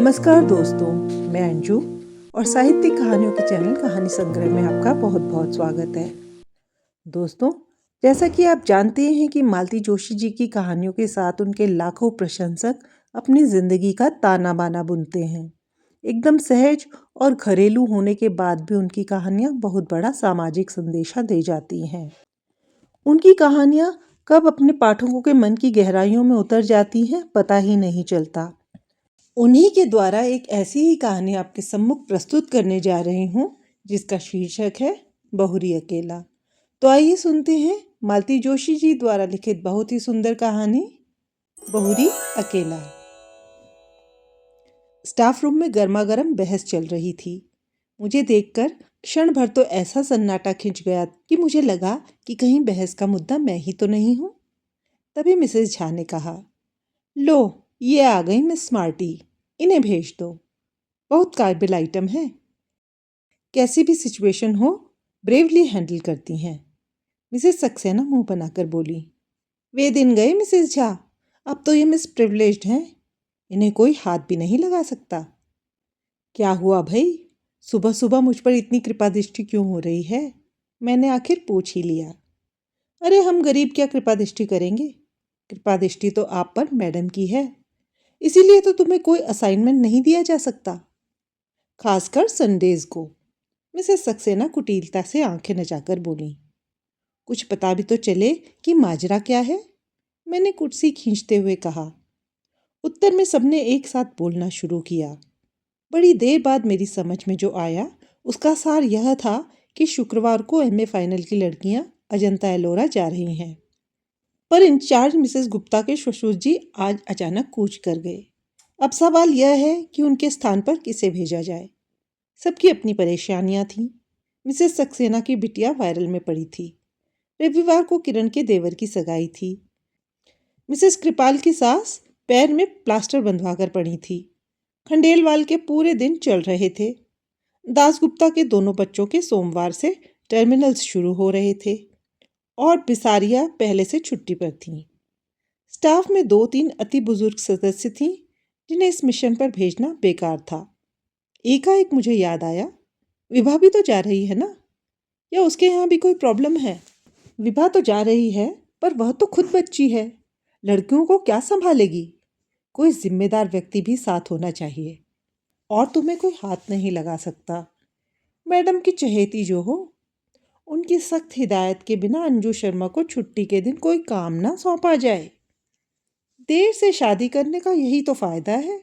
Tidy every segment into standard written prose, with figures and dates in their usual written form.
नमस्कार दोस्तों, मैं अंजू और साहित्यिक कहानियों के चैनल कहानी संग्रह में आपका बहुत बहुत स्वागत है। दोस्तों, जैसा कि आप जानते हैं कि मालती जोशी जी की कहानियों के साथ उनके लाखों प्रशंसक अपनी जिंदगी का ताना बाना बुनते हैं। एकदम सहज और घरेलू होने के बाद भी उनकी कहानियां बहुत बड़ा सामाजिक संदेशा दे जाती हैं। उनकी कहानियां कब अपने पाठकों के मन की गहराइयों में उतर जाती हैं, पता ही नहीं चलता। उन्हीं के द्वारा एक ऐसी ही कहानी आपके सम्मुख प्रस्तुत करने जा रही हूँ जिसका शीर्षक है बहुरी अकेला। तो आइए सुनते हैं मालती जोशी जी द्वारा लिखित बहुत ही सुंदर कहानी बहुरी अकेला। स्टाफ रूम में गर्मा गर्म बहस चल रही थी। मुझे देखकर क्षण भर तो ऐसा सन्नाटा खिंच गया कि मुझे लगा कि कहीं बहस का मुद्दा मैं ही तो नहीं हूँ। तभी मिसेस झा ने कहा, लो ये आ गई मिस स्मार्टी, इन्हें भेज दो, बहुत काबिल आइटम है, कैसी भी सिचुएशन हो ब्रेवली हैंडल करती हैं। मिसेस सक्सेना मुंह बनाकर बोली, वे दिन गए मिसेस झा, अब तो ये मिस प्रिविलेज्ड हैं, इन्हें कोई हाथ भी नहीं लगा सकता। क्या हुआ भाई, सुबह सुबह मुझ पर इतनी कृपा दृष्टि क्यों हो रही है? मैंने आखिर पूछ ही लिया। अरे हम गरीब क्या कृपा दृष्टि करेंगे, कृपा दृष्टि तो आप पर मैडम की है, इसीलिए तो तुम्हें कोई असाइनमेंट नहीं दिया जा सकता, खासकर संडेज को। मिसेस सक्सेना कुटिलता से आंखें नचाकर बोली, कुछ पता भी तो चले कि माजरा क्या है? मैंने कुर्सी खींचते हुए कहा। उत्तर में सबने एक साथ बोलना शुरू किया। बड़ी देर बाद मेरी समझ में जो आया उसका सार यह था कि शुक्रवार को एमए फाइनल की लड़कियां अजंता एलोरा जा रही हैं, पर इंचार्ज मिसेस गुप्ता के ससुर जी आज अचानक कूच कर गए। अब सवाल यह है कि उनके स्थान पर किसे भेजा जाए। सबकी अपनी परेशानियां थीं। मिसेस सक्सेना की बिटिया वायरल में पड़ी थी। रविवार को किरण के देवर की सगाई थी। मिसेस कृपाल की सास पैर में प्लास्टर बंधवाकर पड़ी थी। खंडेलवाल के पूरे दिन चल रहे थे। दासगुप्ता के दोनों बच्चों के सोमवार से टर्मिनल्स शुरू हो रहे थे और बिसारिया पहले से छुट्टी पर थीं। स्टाफ में 2-3 अति बुजुर्ग सदस्य थीं जिन्हें इस मिशन पर भेजना बेकार था। एकाएक मुझे याद आया, विभा भी तो जा रही है ना, या उसके यहाँ भी कोई प्रॉब्लम है? विभा तो जा रही है, पर वह तो खुद बच्ची है, लड़कियों को क्या संभालेगी? कोई जिम्मेदार व्यक्ति भी साथ होना चाहिए, और तुम्हें कोई हाथ नहीं लगा सकता। मैडम की चहेती जो हो, उनकी सख्त हिदायत के बिना अंजू शर्मा को छुट्टी के दिन कोई काम ना सौंपा जाए। देर से शादी करने का यही तो फायदा है,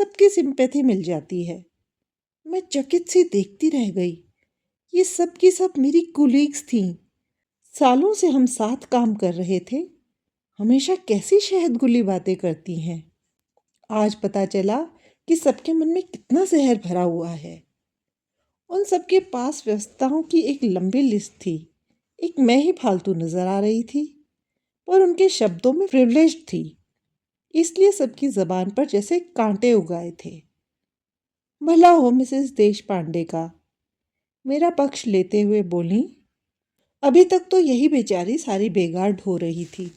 सबकी सिंपैथी मिल जाती है। मैं चकित सी देखती रह गई। ये सब की सब मेरी कुलीग्स थीं। सालों से हम साथ काम कर रहे थे। हमेशा कैसी शहदगुली बातें करती हैं। आज पता चला कि सबके मन में कितना जहर भरा हुआ है। उन सबके पास व्यस्तताओं की एक लंबी लिस्ट थी। एक मैं ही फालतू नजर आ रही थी, पर उनके शब्दों में प्रिविलेज थी, इसलिए सबकी जबान पर जैसे कांटे उगाए थे। भला हो मिसेस देश पांडे का, मेरा पक्ष लेते हुए बोली, अभी तक तो यही बेचारी सारी बेगार हो रही थी,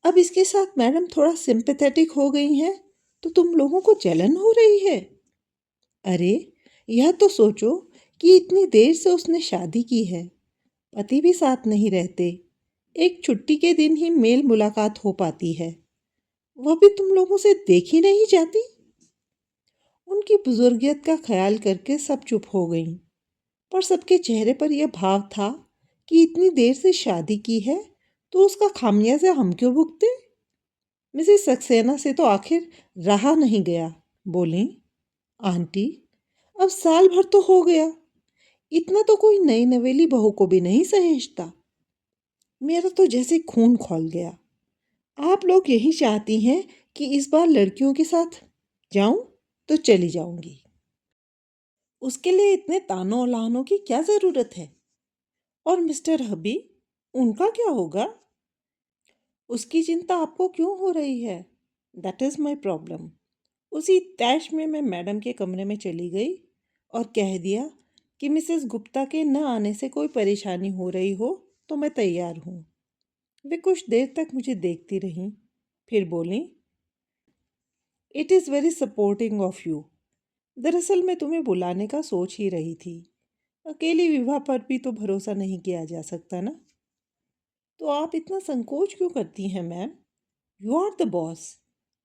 अब इसके साथ मैडम थोड़ा सिंपैथेटिक हो गई हैं तो तुम लोगों को जलन हो रही है। अरे यह तो सोचो कि इतनी देर से उसने शादी की है, पति भी साथ नहीं रहते, एक छुट्टी के दिन ही मेल मुलाकात हो पाती है, वह भी तुम लोगों से देखी नहीं जाती। उनकी बुजुर्गियत का ख्याल करके सब चुप हो गईं, पर सबके चेहरे पर यह भाव था कि इतनी देर से शादी की है तो उसका खामियाजा हम क्यों भुगते। मिसेस सक्सेना से तो आखिर रहा नहीं गया। बोली, आंटी अब साल भर तो हो गया, इतना तो कोई नई नवेली बहू को भी नहीं सहेजता। मेरा तो जैसे खून खौल गया। आप लोग यही चाहती हैं कि इस बार लड़कियों के साथ जाऊं तो चली जाऊंगी, उसके लिए इतने तानों लानों की क्या जरूरत है? और मिस्टर हबी, उनका क्या होगा? उसकी चिंता आपको क्यों हो रही है? That is my problem. उसी तैश में मैं मैडम के कमरे में चली गई और कह दिया कि मिसेस गुप्ता के न आने से कोई परेशानी हो रही हो तो मैं तैयार हूँ। वे कुछ देर तक मुझे देखती रहीं, फिर बोली, it is very supporting of you. दरअसल मैं तुम्हें बुलाने का सोच ही रही थी। अकेली विवाह पर भी तो भरोसा नहीं किया जा सकता ना। तो आप इतना संकोच क्यों करती हैं ma'am? You are the boss.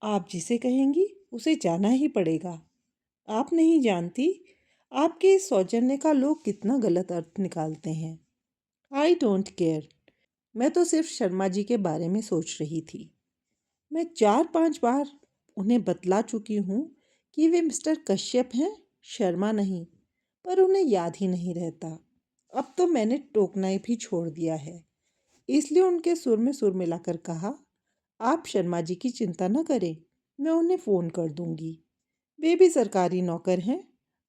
आप जिसे कहेंगी उसे जाना ही पड़ेगा। आप नहीं जानती आपके इस सौजन्य का लोग कितना गलत अर्थ निकालते हैं। I don't care. मैं तो सिर्फ शर्मा जी के बारे में सोच रही थी। मैं 4-5 बार उन्हें बतला चुकी हूँ कि वे मिस्टर कश्यप हैं, शर्मा नहीं, पर उन्हें याद ही नहीं रहता। अब तो मैंने टोकना ही भी छोड़ दिया है। इसलिए उनके सुर में सुर मिलाकर कहा, आप शर्मा जी की चिंता न करें, मैं उन्हें फ़ोन कर दूंगी। वे भी सरकारी नौकर हैं,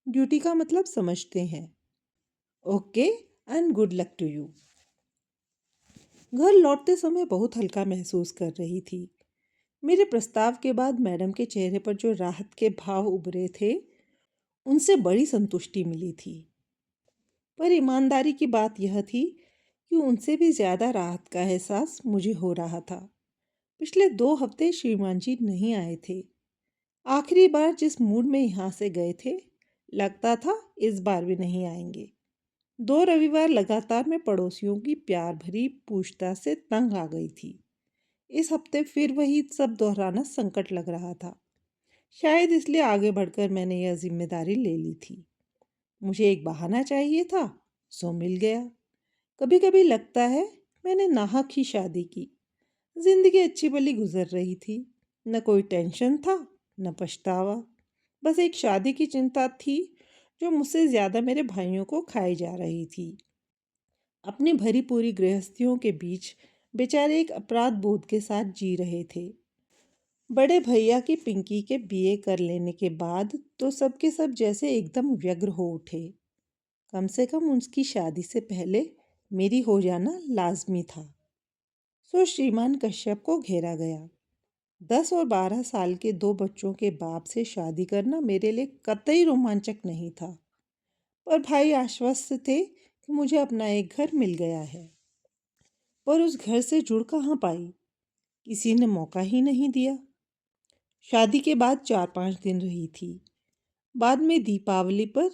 ड्यूटी का मतलब समझते हैं। Okay, and good luck to you. घर लौटते समय बहुत हल्का महसूस कर रही थी। मेरे प्रस्ताव के बाद मैडम के चेहरे पर जो राहत के भाव उभरे थे, उनसे बड़ी संतुष्टि मिली थी। पर ईमानदारी की बात यह थी कि उनसे भी ज़्यादा राहत का एहसास मुझे हो रहा था। पिछले 2 हफ्ते श्रीमान जी नहीं आए थे। आखिरी बार जिस मूड में यहाँ से गए थे, लगता था इस बार भी नहीं आएंगे। 2 रविवार लगातार मैं पड़ोसियों की प्यार भरी पूछताछ से तंग आ गई थी। इस हफ्ते फिर वही सब दोहराना संकट लग रहा था। शायद इसलिए आगे बढ़कर मैंने यह जिम्मेदारी ले ली थी। मुझे एक बहाना चाहिए था, सो मिल गया। कभी कभी लगता है मैंने नाहक ही शादी की। जिंदगी अच्छी भली गुजर रही थी, न कोई टेंशन था, न पछतावा। बस एक शादी की चिंता थी जो मुझसे ज्यादा मेरे भाइयों को खाई जा रही थी। अपनी भरी पूरी गृहस्थियों के बीच बेचारे एक अपराध बोध के साथ जी रहे थे। बड़े भैया की पिंकी के बीए कर लेने के बाद तो सबके सब जैसे एकदम व्यग्र हो उठे। कम से कम उसकी शादी से पहले मेरी हो जाना लाजमी था। सो श्रीमान कश्यप को घेरा गया। 10 और 12 साल के 2 बच्चों के बाप से शादी करना मेरे लिए कतई रोमांचक नहीं था। पर भाई आश्वस्त थे कि मुझे अपना एक घर मिल गया है। पर उस घर से जुड़ कहाँ पाई? किसी ने मौका ही नहीं दिया। शादी के बाद 4-5 दिन रही थी। बाद में दीपावली पर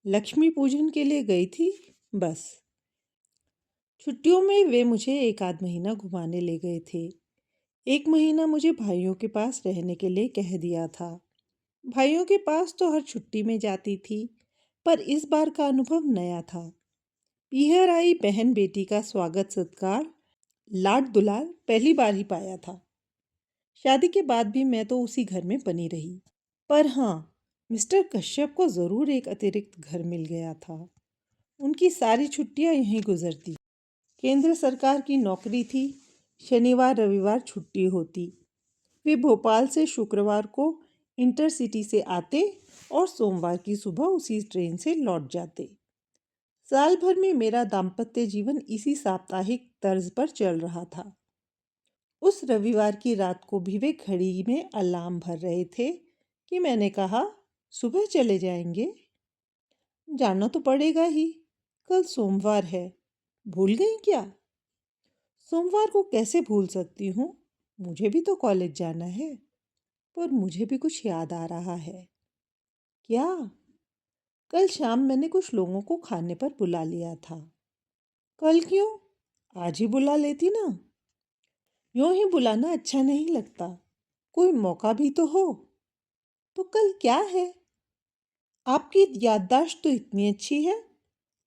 लक्ष्मी पूजन के लिए गई थी, बस। छुट्टियों में वे मुझे 1 आध महीना घुमाने ले गए थे। 1 महीना मुझे भाइयों के पास रहने के लिए कह दिया था। भाइयों के पास तो हर छुट्टी में जाती थी, पर इस बार का अनुभव नया था। पीहर आई बहन बेटी का स्वागत सत्कार, लाड दुलार पहली बार ही पाया था। शादी के बाद भी मैं तो उसी घर में बनी रही। पर हाँ, मिस्टर कश्यप को ज़रूर एक अतिरिक्त घर मिल गया था। उनकी सारी छुट्टियां यहीं गुजरती। केंद्र सरकार की नौकरी थी, शनिवार रविवार छुट्टी होती। वे भोपाल से शुक्रवार को इंटरसिटी से आते और सोमवार की सुबह उसी ट्रेन से लौट जाते। साल भर में मेरा दाम्पत्य जीवन इसी साप्ताहिक तर्ज पर चल रहा था। उस रविवार की रात को भी वे घड़ी में अलार्म भर रहे थे कि मैंने कहा, सुबह चले जाएंगे। जाना तो पड़ेगा ही, कल सोमवार है। भूल गई क्या? सोमवार को कैसे भूल सकती हूँ? मुझे भी तो कॉलेज जाना है। पर मुझे भी कुछ याद आ रहा है। क्या? कल शाम मैंने कुछ लोगों को खाने पर बुला लिया था। कल क्यों? आज ही बुला लेती ना। यूं ही बुलाना अच्छा नहीं लगता, कोई मौका भी तो हो। तो कल क्या है? आपकी याददाश्त तो इतनी अच्छी है,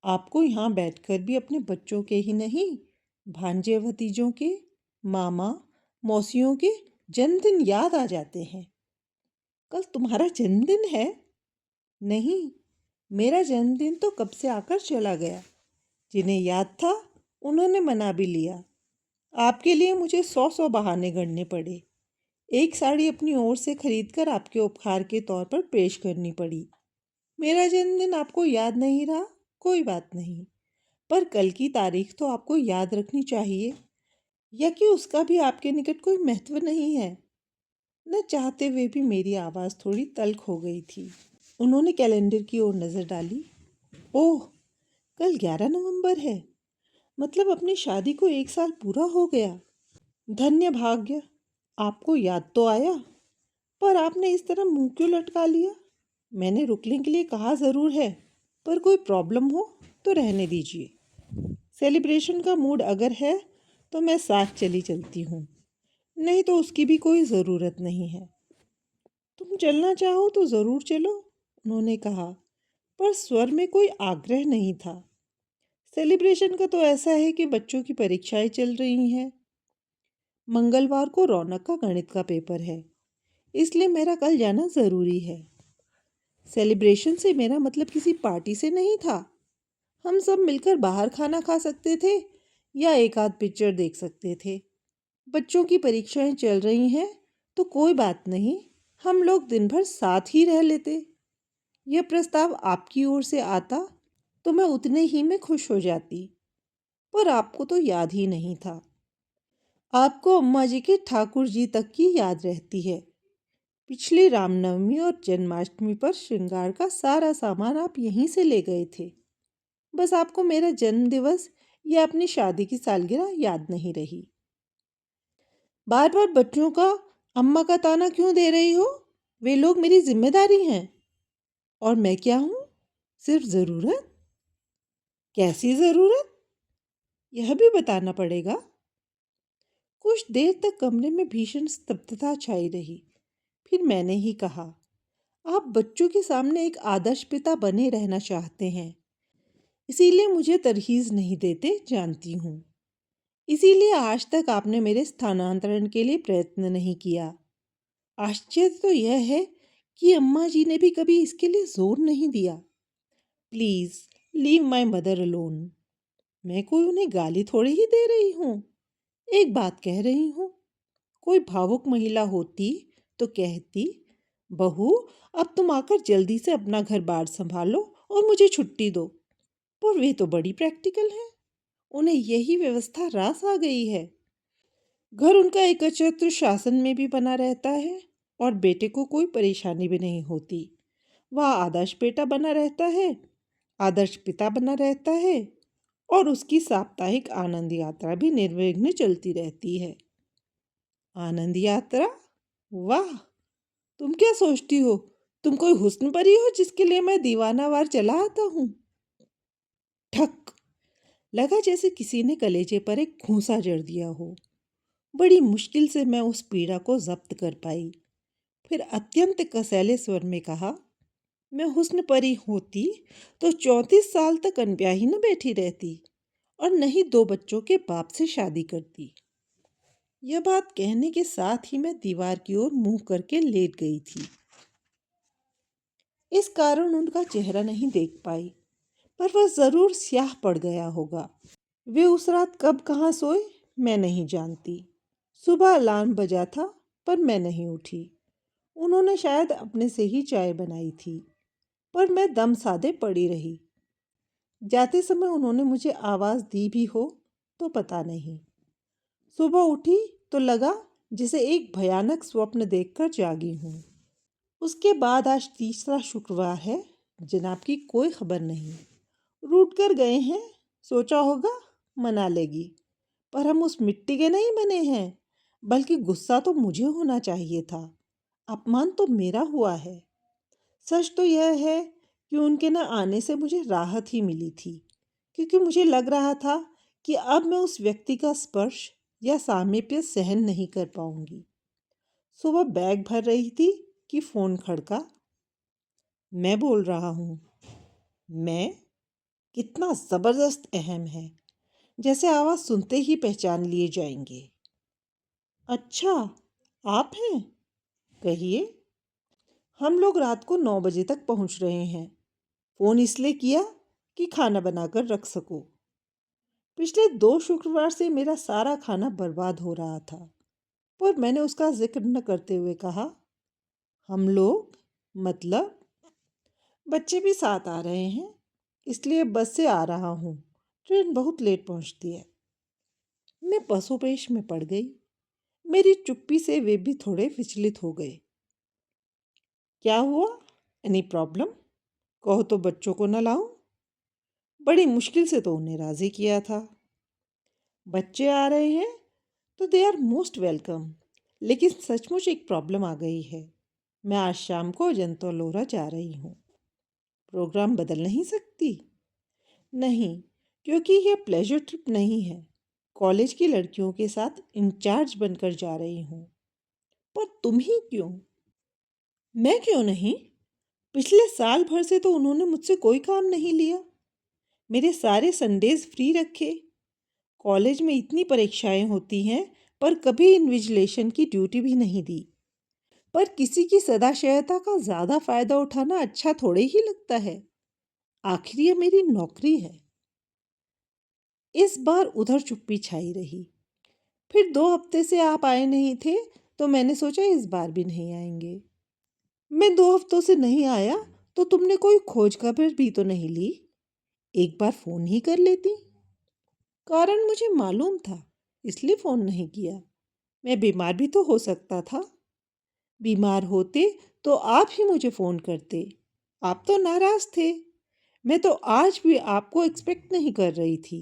आपको यहाँ बैठकर भी अपने बच्चों के ही नहीं, भांजे भतीजों के, मामा मौसियों के जन्मदिन याद आ जाते हैं। कल तुम्हारा जन्मदिन है? नहीं, मेरा जन्मदिन तो कब से आकर चला गया। जिन्हें याद था उन्होंने मना भी लिया। आपके लिए मुझे 100 बहाने गढ़ने पड़े। एक साड़ी अपनी ओर से खरीदकर आपके उपहार के तौर पर पेश करनी पड़ी। मेरा जन्मदिन आपको याद नहीं रहा, कोई बात नहीं। पर कल की तारीख तो आपको याद रखनी चाहिए, या कि उसका भी आपके निकट कोई महत्व नहीं है। न चाहते हुए भी मेरी आवाज़ थोड़ी तल्ख हो गई थी। उन्होंने कैलेंडर की ओर नज़र डाली। ओह, कल 11 नवंबर है। मतलब अपनी शादी को 1 साल पूरा हो गया। धन्य भाग्य, आपको याद तो आया। पर आपने इस तरह मुंह क्यों लटका लिया? मैंने रुकने के लिए कहा ज़रूर है, पर कोई प्रॉब्लम हो तो रहने दीजिए। सेलिब्रेशन का मूड अगर है तो मैं साथ चली चलती हूँ, नहीं तो उसकी भी कोई ज़रूरत नहीं है। तुम चलना चाहो तो ज़रूर चलो, उन्होंने कहा, पर स्वर में कोई आग्रह नहीं था। सेलिब्रेशन का तो ऐसा है कि बच्चों की परीक्षाएं चल रही हैं। मंगलवार को रौनक का गणित का पेपर है, इसलिए मेरा कल जाना ज़रूरी है। सेलिब्रेशन से मेरा मतलब किसी पार्टी से नहीं था। हम सब मिलकर बाहर खाना खा सकते थे या एक आध पिक्चर देख सकते थे। बच्चों की परीक्षाएं चल रही हैं तो कोई बात नहीं, हम लोग दिन भर साथ ही रह लेते। यह प्रस्ताव आपकी ओर से आता तो मैं उतने ही में खुश हो जाती, पर आपको तो याद ही नहीं था। आपको अम्मा जी के ठाकुर जी तक की याद रहती है। पिछली रामनवमी और जन्माष्टमी पर श्रृंगार का सारा सामान आप यहीं से ले गए थे। बस आपको मेरा जन्म दिवस या अपनी शादी की सालगिरह याद नहीं रही। बार बार बच्चों का अम्मा का ताना क्यों दे रही हो? वे लोग मेरी जिम्मेदारी हैं। और मैं क्या हूँ? सिर्फ ज़रूरत। कैसी ज़रूरत? यह भी बताना पड़ेगा। कुछ देर तक कमरे में भीषण स्तब्धता छाई रही। फिर मैंने ही कहा, आप बच्चों के सामने एक आदर्श पिता बने रहना चाहते हैं, इसीलिए मुझे तरहीज नहीं देते, जानती हूँ। इसीलिए आज तक आपने मेरे स्थानांतरण के लिए प्रयत्न नहीं किया। आश्चर्य तो यह है कि अम्मा जी ने भी कभी इसके लिए जोर नहीं दिया। Please leave my mother alone. मैं कोई उन्हें गाली थोड़ी ही दे रही हूँ, एक बात कह रही हूँ। कोई भावुक महिला होती तो कहती, बहू अब तुम आकर जल्दी से अपना घर बार संभालो और मुझे छुट्टी दो। पर वे तो बड़ी प्रैक्टिकल हैं, उन्हें यही व्यवस्था रास आ गई है। घर उनका एकछत्र शासन में भी बना रहता है और बेटे को कोई परेशानी भी नहीं होती। वह आदर्श बेटा बना रहता है, आदर्श पिता बना रहता है और उसकी साप्ताहिक आनंद यात्रा भी निर्विघ्न चलती रहती है। आनंद यात्रा? वाह! तुम क्या सोचती हो, तुम कोई हुस्न परी हो जिसके लिए मैं दीवानावार चला आता हूँ? ठक! लगा जैसे किसी ने कलेजे पर एक घूंसा जड़ दिया हो। बड़ी मुश्किल से मैं उस पीड़ा को जब्त कर पाई। फिर अत्यंत कसैले स्वर में कहा, मैं हुस्न परी होती तो 34 साल तक अनब्याही न बैठी रहती और नहीं 2 बच्चों के बाप से शादी करती। यह बात कहने के साथ ही मैं दीवार की ओर मुंह करके लेट गई थी। इस कारण उनका चेहरा नहीं देख पाई, पर वह जरूर स्याह पड़ गया होगा। वे उस रात कब कहाँ सोए मैं नहीं जानती। सुबह अलार्म बजा था, पर मैं नहीं उठी। उन्होंने शायद अपने से ही चाय बनाई थी, पर मैं दम साधे पड़ी रही। जाते समय उन्होंने मुझे आवाज़ दी भी हो तो पता नहीं। सुबह उठी तो लगा जैसे एक भयानक स्वप्न देखकर जागी हूँ। उसके बाद आज तीसरा शुक्रवार है, जनाब की कोई खबर नहीं। रूठ कर गए हैं, सोचा होगा मना लेगी, पर हम उस मिट्टी के नहीं बने हैं, बल्कि गुस्सा तो मुझे होना चाहिए था। अपमान तो मेरा हुआ है। सच तो यह है कि उनके न आने से मुझे राहत ही मिली थी, क्योंकि मुझे लग रहा था कि अब मैं उस व्यक्ति का स्पर्श या सामीप्य सहन नहीं कर पाऊंगी। सुबह बैग भर रही थी कि फोन खड़का। मैं बोल रहा हूँ। मैं? कितना जबरदस्त अहम है, जैसे आवाज सुनते ही पहचान लिए जाएंगे। अच्छा, आप हैं? कहिए। हम लोग रात को 9 बजे तक पहुंच रहे हैं। फोन इसलिए किया कि खाना बनाकर रख सको। पिछले 2 शुक्रवार से मेरा सारा खाना बर्बाद हो रहा था, पर मैंने उसका जिक्र न करते हुए कहा, हम लोग मतलब बच्चे भी साथ आ रहे हैं, इसलिए बस से आ रहा हूँ। ट्रेन बहुत लेट पहुँचती है। मैं पसोपेश में पड़ गई। मेरी चुप्पी से वे भी थोड़े विचलित हो गए। क्या हुआ? Any problem? कहो तो बच्चों को न लाऊं? बड़ी मुश्किल से तो उन्हें राजी किया था। बच्चे आ रहे हैं तो दे आर मोस्ट वेलकम, लेकिन सचमुच एक प्रॉब्लम आ गई है। मैं आज शाम को अजंता एलोरा जा रही हूँ। प्रोग्राम बदल नहीं सकती? नहीं, क्योंकि यह प्लेजर ट्रिप नहीं है। कॉलेज की लड़कियों के साथ इंचार्ज बनकर जा रही हूँ। पर तुम ही क्यों? मैं क्यों नहीं? पिछले साल भर से तो उन्होंने मुझसे कोई काम नहीं लिया। मेरे सारे संडेज फ्री रखे। कॉलेज में इतनी परीक्षाएं होती हैं, पर कभी इन्विजिलेशन की ड्यूटी भी नहीं दी। पर किसी की सदाशयता का ज्यादा फायदा उठाना अच्छा थोड़े ही लगता है। आखिर ये मेरी नौकरी है। इस बार उधर चुप्पी छाई रही। फिर 2 हफ्ते से आप आए नहीं थे, तो मैंने सोचा इस बार भी नहीं आएंगे। मैं 2 हफ्तों से नहीं आया, तो तुमने कोई खोज खबर भी तो नहीं ली। एक बार फोन ही कर लेती। कारण मुझे मालूम था, इसलिए फोन नहीं किया। मैं बीमार भी तो हो सकता था। बीमार होते तो आप ही मुझे फोन करते। आप तो नाराज थे। मैं तो आज भी आपको एक्सपेक्ट नहीं कर रही थी।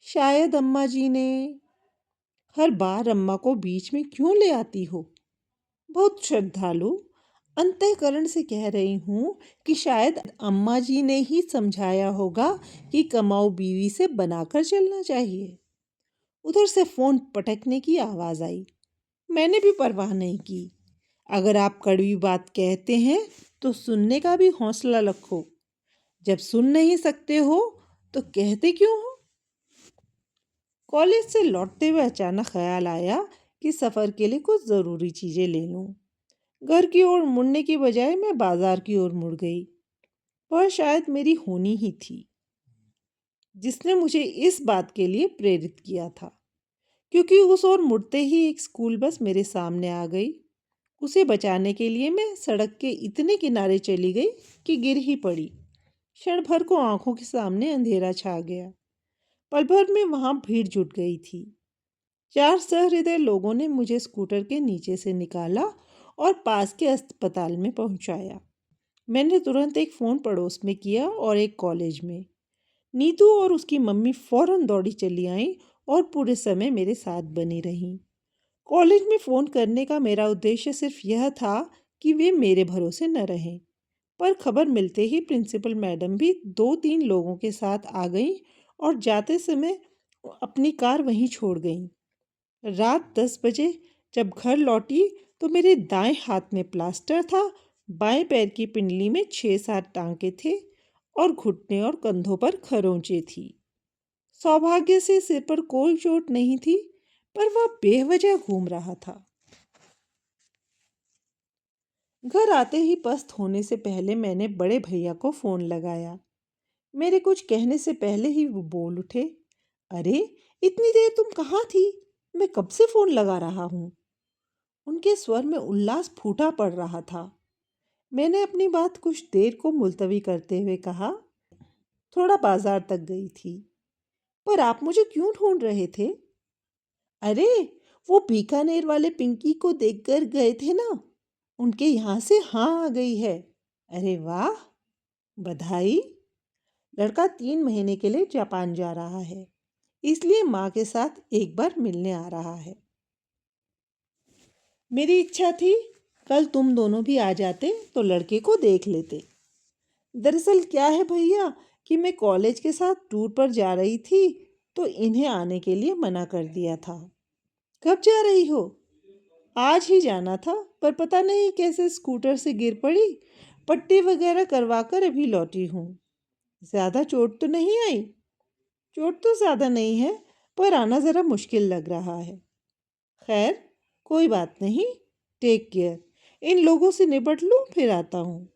शायद अम्मा जी ने। हर बार अम्मा को बीच में क्यों ले आती हो? बहुत श्रद्धालु अंतःकरण से कह रही हूँ कि शायद अम्मा जी ने ही समझाया होगा कि कमाऊ बीवी से बनाकर चलना चाहिए। उधर से फोन पटकने की आवाज आई। मैंने भी परवाह नहीं की। अगर आप कड़वी बात कहते हैं तो सुनने का भी हौसला रखो। जब सुन नहीं सकते हो तो कहते क्यों हो? कॉलेज से लौटते हुए अचानक ख्याल आया कि सफर के लिए कुछ जरूरी चीजें ले लूं। घर की ओर मुड़ने की बजाय मैं बाजार की ओर मुड़ गई। वह शायद मेरी होनी ही थी जिसने मुझे इस बात के लिए प्रेरित किया था। क्योंकि उस ओर मुड़ते ही एक स्कूल बस मेरे सामने आ गई। उसे बचाने के लिए मैं सड़क के इतने किनारे चली गई कि गिर ही पड़ी। क्षण भर को आंखों के सामने अंधेरा छा गया। पल भर में वहां भीड़ जुट गई थी। 4 सहृदय लोगों ने मुझे स्कूटर के नीचे से निकाला और पास के अस्पताल में पहुंचाया। मैंने तुरंत एक फ़ोन पड़ोस में किया और एक कॉलेज में। नीतू और उसकी मम्मी फौरन दौड़ी चली आईं और पूरे समय मेरे साथ बनी रहीं। कॉलेज में फ़ोन करने का मेरा उद्देश्य सिर्फ यह था कि वे मेरे भरोसे न रहें। पर खबर मिलते ही प्रिंसिपल मैडम भी 2-3 लोगों के साथ आ गईं और जाते समय अपनी कार वहीं छोड़ गईं। रात 10 बजे जब घर लौटी तो मेरे दाएं हाथ में प्लास्टर था, बाएं पैर की पिंडली में 6-7 टांके थे और घुटने और कंधों पर खरोंचे थी। सौभाग्य से सिर पर कोई चोट नहीं थी, पर वह बेवजह घूम रहा था। घर आते ही पस्त होने से पहले मैंने बड़े भैया को फोन लगाया। मेरे कुछ कहने से पहले ही वो बोल उठे, अरे इतनी देर तुम कहाँ थी? मैं कब से फोन लगा रहा हूँ। उनके स्वर में उल्लास फूटा पड़ रहा था। मैंने अपनी बात कुछ देर को मुलतवी करते हुए कहा, थोड़ा बाजार तक गई थी। पर आप मुझे क्यों ढूंढ रहे थे? अरे वो बीकानेर वाले पिंकी को देखकर गए थे ना, उनके यहाँ से हाँ आ गई है। अरे वाह, बधाई। लड़का 3 महीने के लिए जापान जा रहा है, इसलिए माँ के साथ एक बार मिलने आ रहा है। मेरी इच्छा थी कल तुम दोनों भी आ जाते तो लड़के को देख लेते। दरअसल क्या है भैया कि मैं कॉलेज के साथ टूर पर जा रही थी, तो इन्हें आने के लिए मना कर दिया था। कब जा रही हो? आज ही जाना था, पर पता नहीं कैसे स्कूटर से गिर पड़ी। पट्टी वगैरह करवा कर अभी लौटी हूँ। ज्यादा चोट तो नहीं आई? चोट तो ज्यादा नहीं है, पर आना जरा मुश्किल लग रहा है। खैर कोई बात नहीं, टेक केयर। इन लोगों से निपट लूं फिर आता हूँ।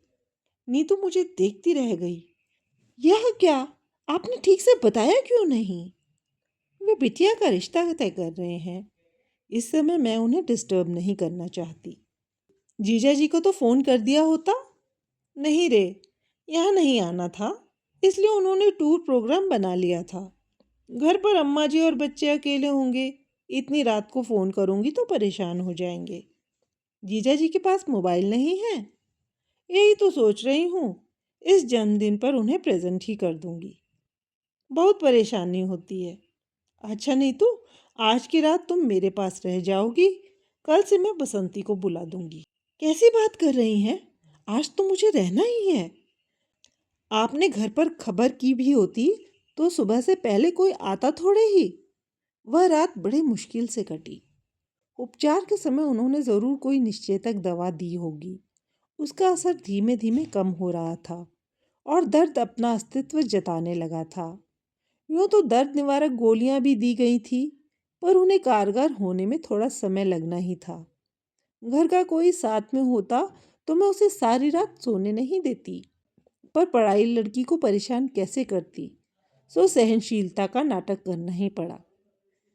नीतू मुझे देखती रह गई। यह क्या? आपने ठीक से बताया क्यों नहीं? वे बिटिया का रिश्ता तय कर रहे हैं। इस समय मैं उन्हें डिस्टर्ब नहीं करना चाहती। जीजा जी को तो फोन कर दिया होता। नहीं रे, यहाँ नहीं आना था, इसलिए उन्होंने टूर प्रोग्राम बना लिया था। घर पर अम्मा जी और बच्चे अकेले होंगे, इतनी रात को फोन करूंगी तो परेशान हो जाएंगे। जीजा जी के पास मोबाइल नहीं है। यही तो सोच रही हूँ, इस जन्मदिन पर उन्हें प्रेजेंट ही कर दूंगी। बहुत परेशानी होती है। अच्छा नहीं तो आज की रात तुम मेरे पास रह जाओगी, कल से मैं बसंती को बुला दूंगी। कैसी बात कर रही हैं? आज तो मुझे रहना ही है। आपने घर पर खबर की भी होती तो सुबह से पहले कोई आता थोड़े ही। वह रात बड़ी मुश्किल से कटी। उपचार के समय उन्होंने जरूर कोई निश्चेतक दवा दी होगी। उसका असर धीमे धीमे कम हो रहा था और दर्द अपना अस्तित्व जताने लगा था। यूं तो दर्द निवारक गोलियां भी दी गई थी, पर उन्हें कारगर होने में थोड़ा समय लगना ही था। घर का कोई साथ में होता तो मैं उसे सारी रात सोने नहीं देती, पर पढ़ाई लड़की को परेशान कैसे करती, सो सहनशीलता का नाटक करना ही पड़ा।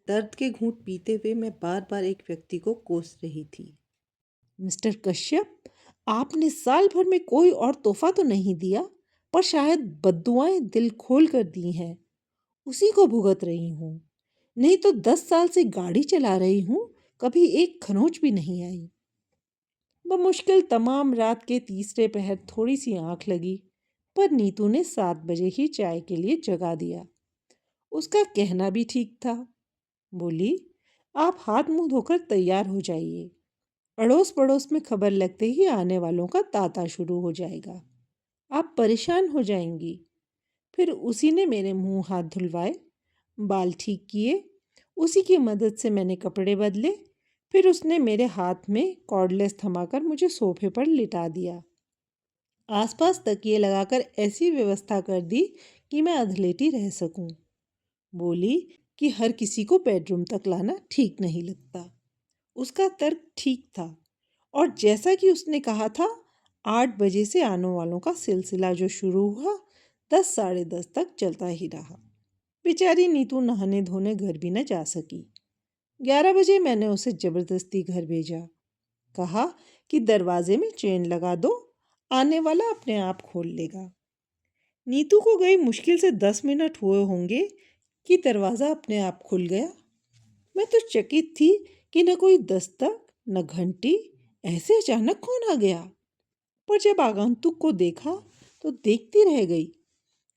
दर्द के घूंट पीते हुए मैं बार बार एक व्यक्ति को कोस रही थी। मिस्टर कश्यप, आपने साल भर में कोई और तोहफा तो नहीं दिया, पर शायद बद्दुआएं दिल खोल कर दी हैं। उसी को भुगत रही हूँ। नहीं तो 10 साल से गाड़ी चला रही हूँ, कभी एक खरोंच भी नहीं आई। बमुश्किल तमाम रात के तीसरे पहर थोड़ी सी आंख लगी, पर नीतू ने 7 बजे ही चाय के लिए जगा दिया। उसका कहना भी ठीक था। बोली, आप हाथ मुंह धोकर तैयार हो जाइए। अड़ोस पड़ोस में खबर लगते ही आने वालों का तांता शुरू हो जाएगा। आप परेशान हो जाएंगी। फिर उसी ने मेरे मुंह हाथ धुलवाए, बाल ठीक किए। उसी की मदद से मैंने कपड़े बदले। फिर उसने मेरे हाथ में कॉर्डलेस थमाकर मुझे सोफे पर लिटा दिया। आसपास तकिए लगाकर ऐसी व्यवस्था कर दी कि मैं अधलेटी रह सकूं। बोली कि हर किसी को बेडरूम तक लाना ठीक नहीं लगता। उसका तर्क ठीक था, और जैसा कि उसने कहा था, 8 बजे से आने वालों का सिलसिला जो शुरू हुआ 10 साढ़े 10 तक चलता ही रहा। बेचारी नीतू नहाने धोने घर भी न जा सकी। 11 बजे मैंने उसे जबरदस्ती घर भेजा। कहा कि दरवाजे में चेन लगा दो, आने वाला अपने आप खोल लेगा। नीतू को गई मुश्किल से 10 मिनट हुए होंगे कि दरवाज़ा अपने आप खुल गया। मैं तो चकित थी कि न कोई दस्तक न घंटी, ऐसे अचानक कौन आ गया। पर जब आगंतुक को देखा तो देखती रह गई।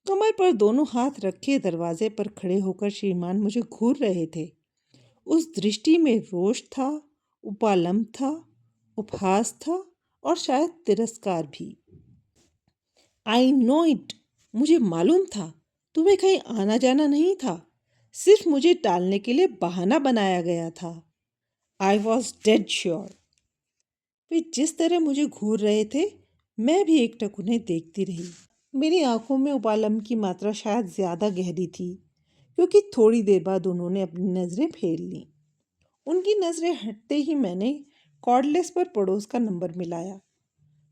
कमर पर दोनों हाथ रखे दरवाजे पर खड़े होकर श्रीमान मुझे घूर रहे थे। उस दृष्टि में रोष था, उपालंब था, उपहास था और शायद तिरस्कार भी। आई नो इट, मुझे मालूम था तुम्हें कहीं आना जाना नहीं था। सिर्फ मुझे टालने के लिए बहाना बनाया गया था। I was dead sure. वे जिस तरह मुझे घूर रहे थे, मैं भी एकटक उन्हें देखती रही। मेरी आंखों में उपालंब की मात्रा शायद ज्यादा गहरी थी, क्योंकि थोड़ी देर बाद उन्होंने अपनी नजरें फेर लीं। उनकी नजरें हटते ही मैंने कॉर्डलेस पर पड़ोस का नंबर मिलाया।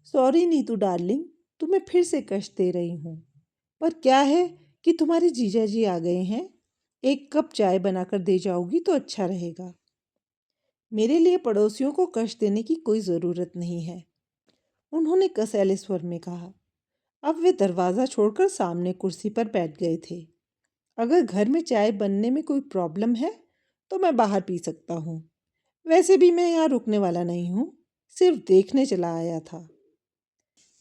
सॉरी नीतू डार्लिंग, तुम्हें फिर से कष्ट दे रही हूँ, पर क्या है कि तुम्हारे जीजा जी आ गए हैं। एक कप चाय बनाकर दे जाओगी तो अच्छा रहेगा। मेरे लिए पड़ोसियों को कष्ट देने की कोई ज़रूरत नहीं है, उन्होंने कसैले स्वर में कहा। अब वे दरवाज़ा छोड़कर सामने कुर्सी पर बैठ गए थे। अगर घर में चाय बनने में कोई प्रॉब्लम है तो मैं बाहर पी सकता हूँ। वैसे भी मैं यहाँ रुकने वाला नहीं हूँ, सिर्फ देखने चला आया था।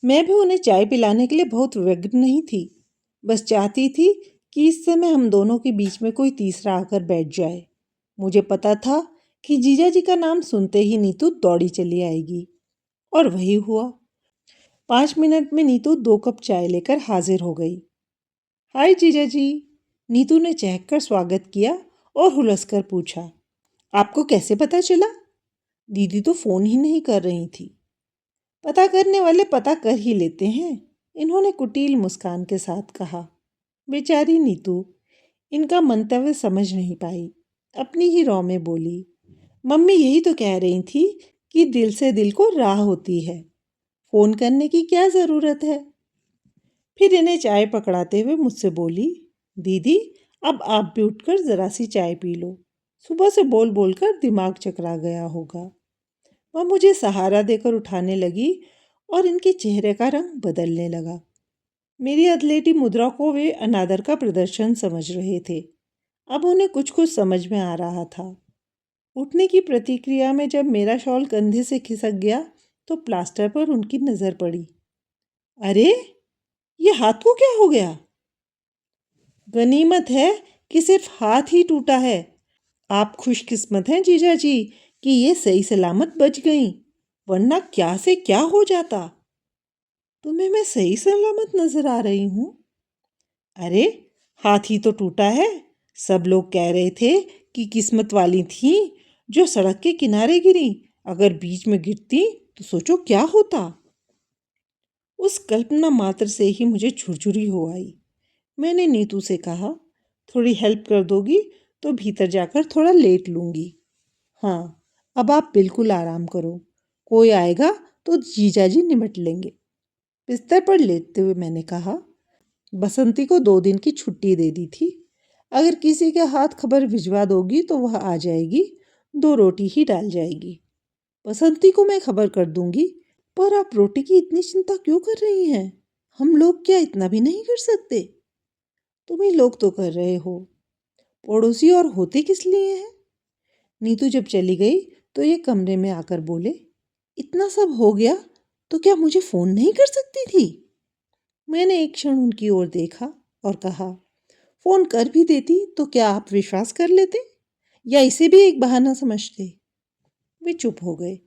मैं भी उन्हें चाय पिलाने के लिए बहुत व्यग्र नहीं थी, बस चाहती थी कि इस समय हम दोनों के बीच में कोई तीसरा आकर बैठ जाए। मुझे पता था कि जीजा जी का नाम सुनते ही नीतू दौड़ी चली आएगी, और वही हुआ। 5 मिनट में नीतू 2 कप चाय लेकर हाजिर हो गई। हाय जीजा जी, नीतू ने चहककर स्वागत किया और हुलसकर पूछा, आपको कैसे पता चला? दीदी तो फोन ही नहीं कर रही थी। पता करने वाले पता कर ही लेते हैं, इन्होंने कुटिल मुस्कान के साथ कहा। बेचारी नीतू इनका मंतव्य समझ नहीं पाई, अपनी ही रौ में बोली, मम्मी यही तो कह रही थी कि दिल से दिल को राह होती है, फोन करने की क्या जरूरत है। फिर इन्हें चाय पकड़ाते हुए मुझसे बोली, दीदी अब आप भी उठकर जरा सी चाय पी लो, सुबह से बोल बोलकर दिमाग चकरा गया होगा। वह मुझे सहारा देकर उठाने लगी और इनके चेहरे का रंग बदलने लगा। मेरी अथलेटी मुद्रा को वे अनादर का प्रदर्शन समझ रहे थे। अब उन्हें कुछ कुछ समझ में आ रहा था। उठने की प्रतिक्रिया में जब मेरा शॉल कंधे से खिसक गया तो प्लास्टर पर उनकी नजर पड़ी। अरे, ये हाथ को क्या हो गया? गनीमत है कि सिर्फ हाथ ही टूटा है। आप खुशकिस्मत हैं जीजा जी कि ये सही सलामत बच गईं। वरना क्या से क्या हो जाता। तुम्हें मैं सही सलामत नजर आ रही हूँ? अरे, हाथ ही तो टूटा है। सब लोग कह रहे थे कि किस्मत वाली थी जो सड़क के किनारे गिरी। अगर बीच में गिरती तो सोचो क्या होता। उस कल्पना मात्र से ही मुझे झुरझुरी हो आई। मैंने नीतू से कहा, थोड़ी हेल्प कर दोगी तो भीतर जाकर थोड़ा लेट लूंगी। हाँ, अब आप बिल्कुल आराम करो। कोई आएगा तो जीजाजी निपट लेंगे। बिस्तर पर लेटते हुए मैंने कहा, बसंती को 2 दिन की छुट्टी दे दी थी। अगर किसी के हाथ खबर भिजवा दोगी तो वह आ जाएगी, 2 रोटी ही डाल जाएगी। बसंती को मैं खबर कर दूंगी। पर आप रोटी की इतनी चिंता क्यों कर रही हैं? हम लोग क्या इतना भी नहीं कर सकते? तुम ही लोग तो कर रहे हो। पड़ोसी और होते किस लिए हैं? नीतू जब चली गई तो ये कमरे में आकर बोले, इतना सब हो गया तो क्या मुझे फोन नहीं कर सकती थी? मैंने एक क्षण उनकी ओर देखा और कहा, फोन कर भी देती तो क्या आप विश्वास कर लेते या इसे भी एक बहाना समझते? वे चुप हो गए।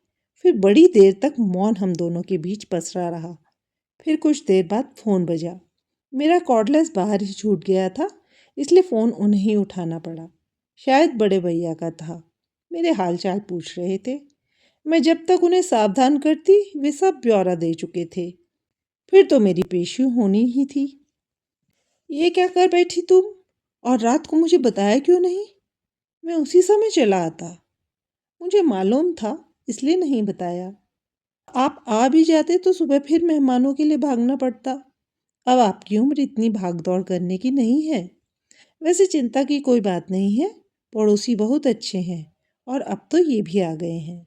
फिर बड़ी देर तक मौन हम दोनों के बीच पसरा रहा। फिर कुछ देर बाद फोन बजा। मेरा कॉर्डलेस बाहर ही छूट गया था, इसलिए फोन उन्हें ही उठाना पड़ा। शायद बड़े भैया का था। मेरे हालचाल पूछ रहे थे। मैं जब तक उन्हें सावधान करती वे सब ब्यौरा दे चुके थे। फिर तो मेरी पेशी होनी ही थी। ये क्या कर बैठी तुम? और रात को मुझे बताया क्यों नहीं? मैं उसी समय चला आता। मुझे मालूम था, इसलिए नहीं बताया। आप आ भी जाते तो सुबह फिर मेहमानों के लिए भागना पड़ता। अब आपकी उम्र इतनी भाग दौड़ करने की नहीं है। वैसे चिंता की कोई बात नहीं है। पड़ोसी बहुत अच्छे हैं और अब तो ये भी आ गए हैं।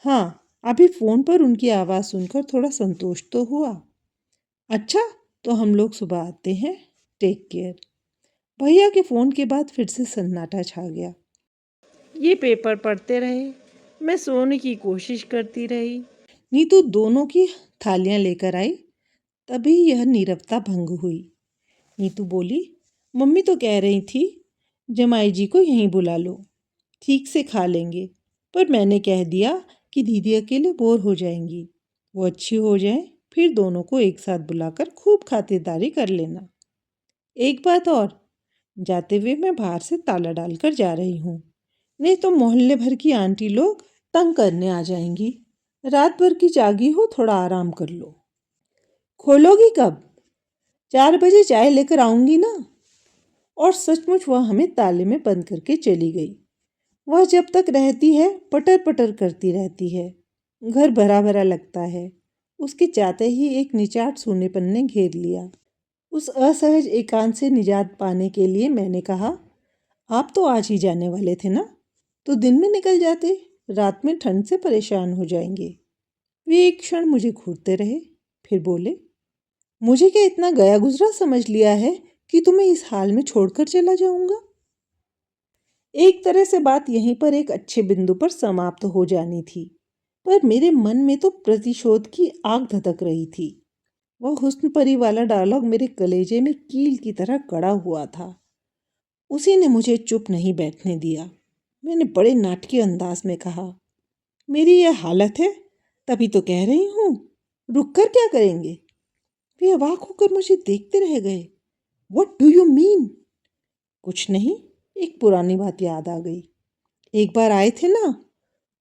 हाँ, अभी फोन पर उनकी आवाज़ सुनकर थोड़ा संतोष तो हुआ। अच्छा, तो हम लोग सुबह आते हैं। Take care. भैया के फोन के बाद फिर से सन्नाटा छा गया। ये पेपर पढ़ते रहे। मैं सोने की कोशिश करती रही। नीतू दोनों की थालियां लेकर आई। तभी यह नीरवता भंग हुई। नीतू बोली, मम्मी तो कह रही थी जमाई जी को यहीं बुला लो, ठीक से खा लेंगे। पर मैंने कह दिया कि दीदी अकेले बोर हो जाएंगी। वो अच्छी हो जाए फिर दोनों को एक साथ बुलाकर खूब खातिरदारी कर लेना। एक बात और, जाते हुए मैं बाहर से ताला डालकर जा रही हूँ, नहीं तो मोहल्ले भर की आंटी लोग तंग करने आ जाएंगी। रात भर की जागी हो, थोड़ा आराम कर लो। खोलोगी कब? 4 बजे चाय लेकर आऊंगी ना। और सचमुच वह हमें ताले में बंद करके चली गई। वह जब तक रहती है पटर पटर करती रहती है। घर भरा भरा लगता है। उसके जाते ही एक निचाट सूनेपन ने घेर लिया। उस असहज एकांत से निजात पाने के लिए मैंने कहा, आप तो आज ही जाने वाले थे ना, तो दिन में निकल जाते। रात में ठंड से परेशान हो जाएंगे। वे एक क्षण मुझे घूरते रहे, फिर बोले, मुझे क्या इतना गया गुजरा समझ लिया है कि तुम्हें इस हाल में छोड़कर चला जाऊंगा? एक तरह से बात यहीं पर एक अच्छे बिंदु पर समाप्त हो जानी थी, पर मेरे मन में तो प्रतिशोध की आग धधक रही थी। वह हुस्न परी वाला डायलॉग मेरे कलेजे में कील की तरह गड़ा हुआ था। उसी ने मुझे चुप नहीं बैठने दिया। मैंने बड़े नाटकीय अंदाज में कहा, मेरी यह हालत है तभी तो कह रही हूँ, रुक कर क्या करेंगे? वे अवाक होकर मुझे देखते रह गए। What do you mean? कुछ नहीं, एक पुरानी बात याद आ गई। एक बार आए थे ना,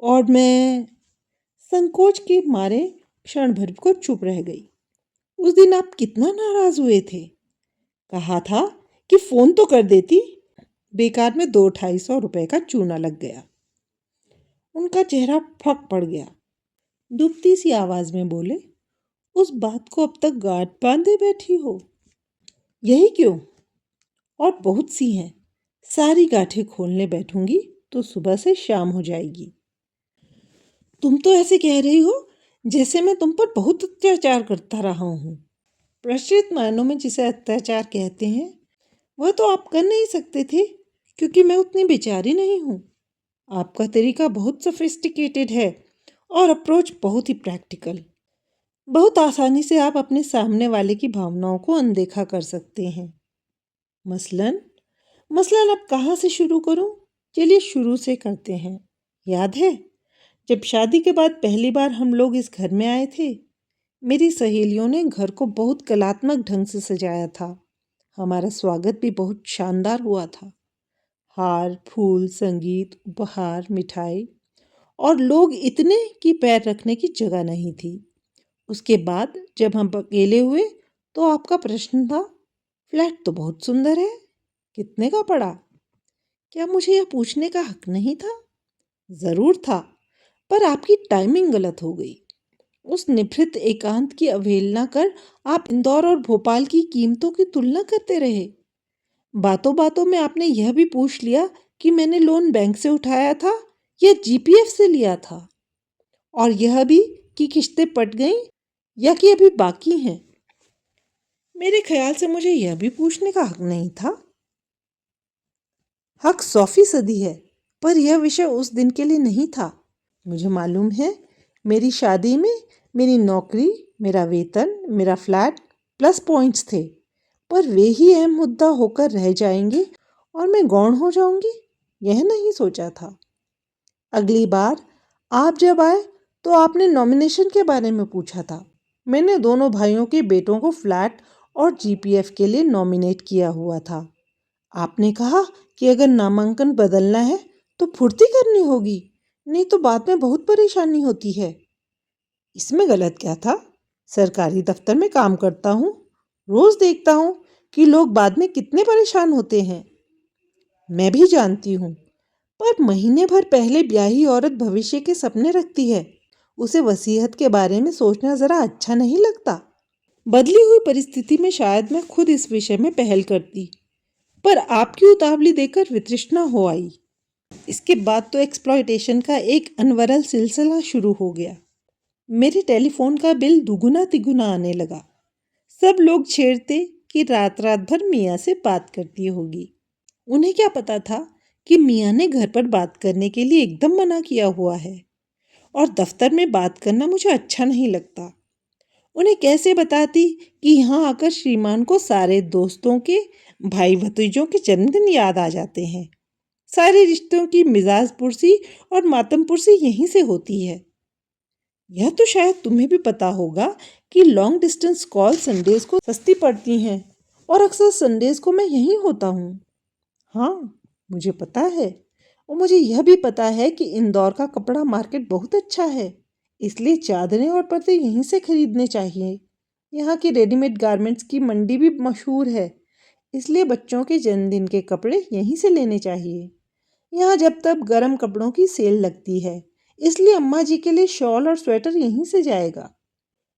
और मैं संकोच के मारे क्षण भर को चुप रह गई। उस दिन आप कितना नाराज हुए थे। कहा था कि फोन तो कर देती। बेकार में 200-250 रुपए का चूना लग गया। उनका चेहरा फक पड़ गया। दुबती सी आवाज में बोले, उस बात को अब तक गांठ बांधे बैठी हो? यही क्यों? और बहुत सी हैं। सारी गांठें खोलने बैठूंगी तो सुबह से शाम हो जाएगी। तुम तो ऐसे कह रही हो जैसे मैं तुम पर बहुत अत्याचार करता रहा हूँ। प्रचलित मायनों में जिसे अत्याचार कहते हैं वह तो आप कर नहीं सकते थे, क्योंकि मैं उतनी बेचारी नहीं हूँ। आपका तरीका बहुत सोफिस्टिकेटेड है और अप्रोच बहुत ही प्रैक्टिकल। बहुत आसानी से आप अपने सामने वाले की भावनाओं को अनदेखा कर सकते हैं। मसलन मसलन अब कहाँ से शुरू करूं? चलिए शुरू से करते हैं। याद है जब शादी के बाद पहली बार हम लोग इस घर में आए थे, मेरी सहेलियों ने घर को बहुत कलात्मक ढंग से सजाया था। हमारा स्वागत भी बहुत शानदार हुआ था। हार, फूल, संगीत, उपहार, मिठाई और लोग इतने कि पैर रखने की जगह नहीं थी। उसके बाद जब हम अकेले हुए तो आपका प्रश्न था, फ्लैट तो बहुत सुंदर है, कितने का पड़ा? क्या मुझे यह पूछने का हक नहीं था? जरूर था, पर आपकी टाइमिंग गलत हो गई। उस निभृत एकांत की अवहेलना कर आप इंदौर और भोपाल की कीमतों की तुलना करते रहे। बातों बातों में आपने यह भी पूछ लिया कि मैंने लोन बैंक से उठाया था या जीपीएफ से लिया था, और यह भी कि किश्तें पट गईं या कि अभी बाकी हैं। मेरे ख्याल से मुझे यह भी पूछने का हक नहीं था। हक 100% है, पर यह विषय उस दिन के लिए नहीं था। मुझे मालूम है, मेरी शादी में मेरी नौकरी, मेरा वेतन, मेरा फ्लैट प्लस पॉइंट्स थे, पर वे ही अहम मुद्दा होकर रह जाएंगे और मैं गौण हो जाऊंगी, यह नहीं सोचा था। अगली बार आप जब आए तो आपने नॉमिनेशन के बारे में पूछा था। मैंने दोनों भाइयों के बेटों को फ्लैट और जीपीएफ के लिए नॉमिनेट किया हुआ था। आपने कहा कि अगर नामांकन बदलना है तो फुर्ती करनी होगी, नहीं तो बाद में बहुत परेशानी होती है। इसमें गलत क्या था? सरकारी दफ्तर में काम करता हूँ, रोज देखता हूँ कि लोग बाद में कितने परेशान होते हैं। मैं भी जानती हूँ, पर महीने भर पहले ब्याही औरत भविष्य के सपने रखती है। उसे वसीयत के बारे में सोचना जरा अच्छा नहीं लगता। बदली हुई परिस्थिति में शायद मैं खुद इस विषय में पहल करती, पर आपकी उतावली देखकर वितृष्णा हो आई। इसके बाद तो एक्सप्लॉयटेशन का एक अनवरल सिलसिला शुरू हो गया। मेरे टेलीफोन का बिल दुगुना तिगुना आने लगा। सब लोग छेड़ते कि रात रात भर मियाँ से बात करती होगी। उन्हें क्या पता था कि मियाँ ने घर पर बात करने के लिए एकदम मना किया हुआ है, और दफ्तर में बात करना मुझे अच्छा नहीं लगता। उन्हें कैसे बताती कि यहाँ आकर श्रीमान को सारे दोस्तों के, भाई भतीजों के जन्मदिन याद आ जाते हैं। सारे रिश्तों की मिजाज पुरसी और मातम पुरसी यहीं से होती है। यह तो शायद तुम्हें भी पता होगा कि लॉन्ग डिस्टेंस कॉल संडेज को सस्ती पड़ती हैं, और अक्सर संडेज को मैं यहीं होता हूँ। हाँ, मुझे पता है, और मुझे यह भी पता है कि इंदौर का कपड़ा मार्केट बहुत अच्छा है, इसलिए चादरें और पर्दे यहीं से खरीदने चाहिए। यहाँ की रेडीमेड गारमेंट्स की मंडी भी मशहूर है, इसलिए बच्चों के जन्मदिन के कपड़े यहीं से लेने चाहिए। यहाँ जब तब गर्म कपड़ों की सेल लगती है, इसलिए अम्मा जी के लिए शॉल और स्वेटर यहीं से जाएगा।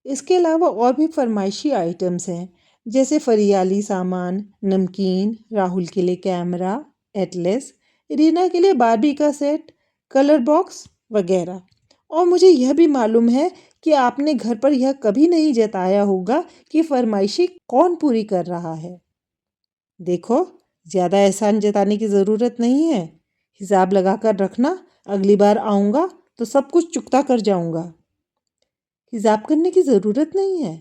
इसके अलावा और भी फरमाइशी आइटम्स हैं, जैसे फरियाली सामान, नमकीन, राहुल के लिए कैमरा, एटलस, रीना के लिए बारबी का सेट, कलर बॉक्स वगैरह। और मुझे यह भी मालूम है कि आपने घर पर यह कभी नहीं जताया होगा कि फरमाइशी कौन पूरी कर रहा है। देखो, ज़्यादा एहसान जताने की ज़रूरत नहीं है। हिसाब लगा कर रखना, अगली बार आऊँगा तो सब कुछ चुकता कर जाऊँगा। हिसाब करने की ज़रूरत नहीं है,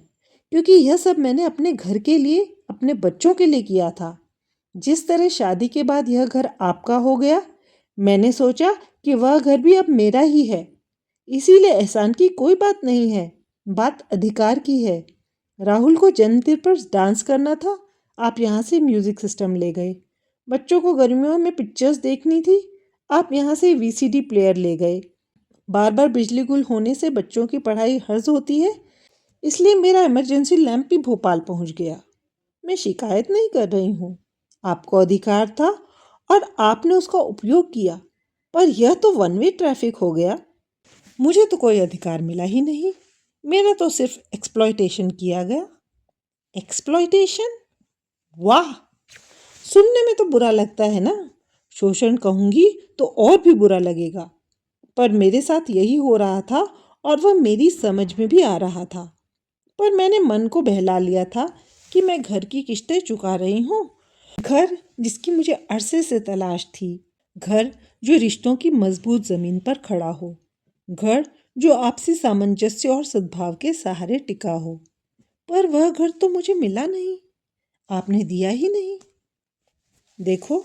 क्योंकि यह सब मैंने अपने घर के लिए, अपने बच्चों के लिए किया था। जिस तरह शादी के बाद यह घर आपका हो गया, मैंने सोचा कि वह घर भी अब मेरा ही है। इसीलिए एहसान की कोई बात नहीं है, बात अधिकार की है। राहुल को जन्मदिन पर डांस करना था, आप यहाँ से म्यूजिक सिस्टम ले गए। बच्चों को गर्मियों में पिक्चर्स देखनी थी, आप यहाँ से वीसीडी प्लेयर ले गए। बार बार बिजली गुल होने से बच्चों की पढ़ाई हर्ज होती है, इसलिए मेरा इमरजेंसी लैंप भी भोपाल पहुंच गया। मैं शिकायत नहीं कर रही हूँ, आपको अधिकार था और आपने उसका उपयोग किया, पर यह तो वन वे ट्रैफिक हो गया। मुझे तो कोई अधिकार मिला ही नहीं, मेरा तो सिर्फ एक्सप्लॉयटेशन किया गया। एक्सप्लॉयटेशन? वाह, सुनने में तो बुरा लगता है ना। शोषण कहूंगी तो और भी बुरा लगेगा, पर मेरे साथ यही हो रहा था और वह मेरी समझ में भी आ रहा था। पर मैंने मन को बहला लिया था कि मैं घर की किश्तें चुका रही हूँ। घर जिसकी मुझे अरसे से तलाश थी, घर जो रिश्तों की मजबूत जमीन पर खड़ा हो, घर जो आपसी सामंजस्य और सद्भाव के सहारे टिका हो। पर वह घर तो मुझे मिला नहीं, आपने दिया ही नहीं। देखो,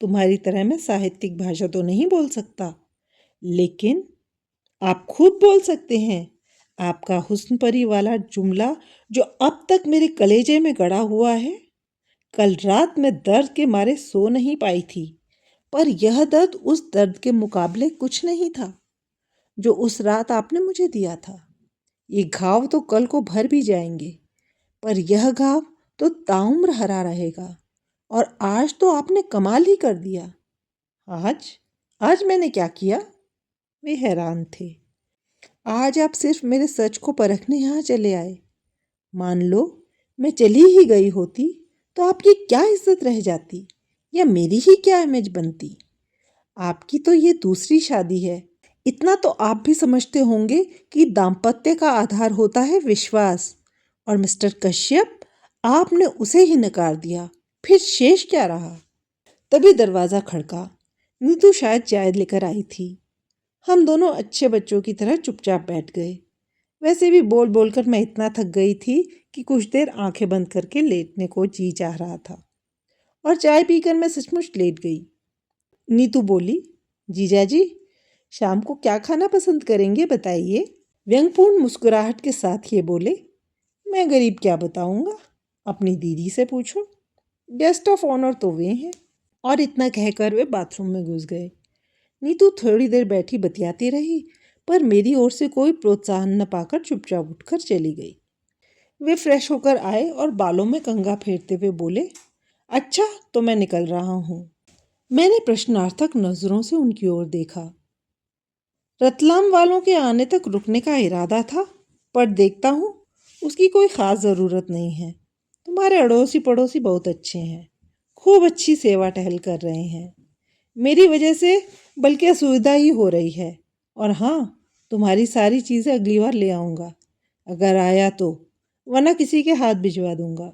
तुम्हारी तरह मैं साहित्यिक भाषा तो नहीं बोल सकता, लेकिन आप खूब बोल सकते हैं। आपका हुस्न परी वाला जुमला जो अब तक मेरे कलेजे में गड़ा हुआ है। कल रात मैं दर्द के मारे सो नहीं पाई थी, पर यह दर्द उस दर्द के मुकाबले कुछ नहीं था जो उस रात आपने मुझे दिया था। ये घाव तो कल को भर भी जाएंगे, पर यह घाव तो ताउम्र हरा रहेगा। और आज तो आपने कमाल ही कर दिया। आज आज मैंने क्या किया? वे हैरान थे। आज आप सिर्फ मेरे सच को परखने यहाँ चले आए। मान लो मैं चली ही गई होती तो आपकी क्या इज्जत रह जाती, या मेरी ही क्या इमेज बनती। आपकी तो ये दूसरी शादी है। इतना तो आप भी समझते होंगे कि दाम्पत्य का आधार होता है विश्वास, और मिस्टर कश्यप, आपने उसे ही नकार दिया। फिर शेष क्या रहा? तभी दरवाज़ा खड़का। नीतू शायद चाय लेकर आई थी। हम दोनों अच्छे बच्चों की तरह चुपचाप बैठ गए। वैसे भी बोल बोलकर मैं इतना थक गई थी कि कुछ देर आंखें बंद करके लेटने को जी चाह रहा था, और चाय पीकर मैं सचमुच लेट गई। नीतू बोली, जीजाजी, शाम को क्या खाना पसंद करेंगे बताइए। व्यंगपूर्ण मुस्कुराहट के साथ ये बोले, मैं गरीब क्या बताऊंगा, अपनी दीदी से पूछो। गेस्ट ऑफ ऑनर तो वे हैं। और इतना कहकर वे बाथरूम में घुस गए। नीतू थोड़ी देर बैठी बतियाती रही, पर मेरी ओर से कोई प्रोत्साहन न पाकर चुपचाप उठकर चली गई। वे फ्रेश होकर आए और बालों में कंघा फेरते हुए बोले, अच्छा तो मैं निकल रहा हूँ। मैंने प्रश्नार्थक नजरों से उनकी ओर देखा। रतलाम वालों के आने तक रुकने का इरादा था, पर देखता हूँ उसकी कोई ख़ास ज़रूरत नहीं है। तुम्हारे अड़ोसी पड़ोसी बहुत अच्छे हैं, खूब अच्छी सेवा टहल कर रहे हैं। मेरी वजह से बल्कि असुविधा ही हो रही है। और हाँ, तुम्हारी सारी चीज़ें अगली बार ले आऊँगा, अगर आया तो, वरना किसी के हाथ भिजवा दूँगा।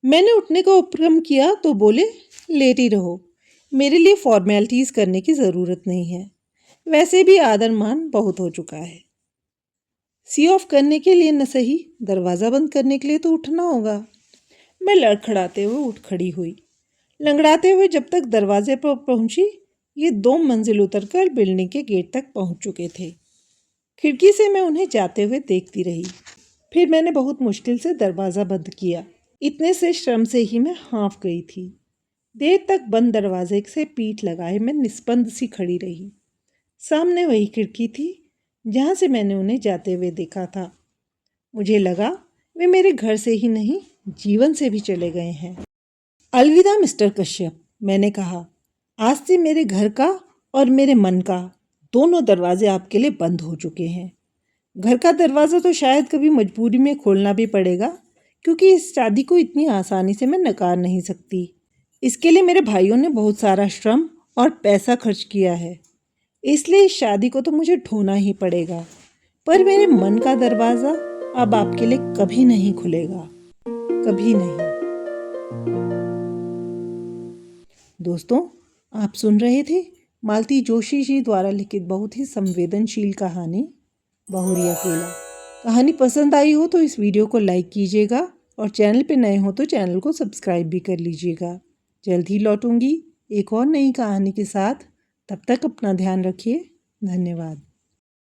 मैंने उठने का उपक्रम किया तो बोले, लेट ही रहो, मेरे लिए फॉर्मेलिटीज़ करने की ज़रूरत नहीं है। वैसे भी आदर मान बहुत हो चुका है। सी ऑफ करने के लिए न सही, दरवाज़ा बंद करने के लिए तो उठना होगा। मैं लड़खड़ाते हुए उठ खड़ी हुई। लंगड़ाते हुए जब तक दरवाजे पर पहुंची, ये 2 मंजिल उतरकर बिल्डिंग के गेट तक पहुंच चुके थे। खिड़की से मैं उन्हें जाते हुए देखती रही। फिर मैंने बहुत मुश्किल से दरवाज़ा बंद किया। इतने से श्रम से ही मैं हाँफ गई थी। देर तक बंद दरवाजे से पीठ लगाए मैं निस्पंद सी खड़ी रही। सामने वही खिड़की थी जहाँ से मैंने उन्हें जाते हुए देखा था। मुझे लगा वे मेरे घर से ही नहीं, जीवन से भी चले गए हैं। अलविदा मिस्टर कश्यप, मैंने कहा। आज से मेरे घर का और मेरे मन का दोनों दरवाजे आपके लिए बंद हो चुके हैं। घर का दरवाज़ा तो शायद कभी मजबूरी में खोलना भी पड़ेगा, क्योंकि इस शादी को इतनी आसानी से मैं नकार नहीं सकती। इसके लिए मेरे भाइयों ने बहुत सारा श्रम और पैसा खर्च किया है, इसलिए इस शादी को तो मुझे ढोना ही पड़ेगा। पर मेरे मन का दरवाज़ा अब आपके लिए कभी नहीं खुलेगा, कभी नहीं। दोस्तों, आप सुन रहे थे मालती जोशी जी द्वारा लिखित बहुत ही संवेदनशील कहानी बहुरिया केला। कहानी पसंद आई हो तो इस वीडियो को लाइक कीजिएगा, और चैनल पे नए हो तो चैनल को सब्सक्राइब भी कर लीजिएगा। जल्द ही लौटूंगी एक और नई कहानी के साथ। तब तक अपना ध्यान रखिए। धन्यवाद।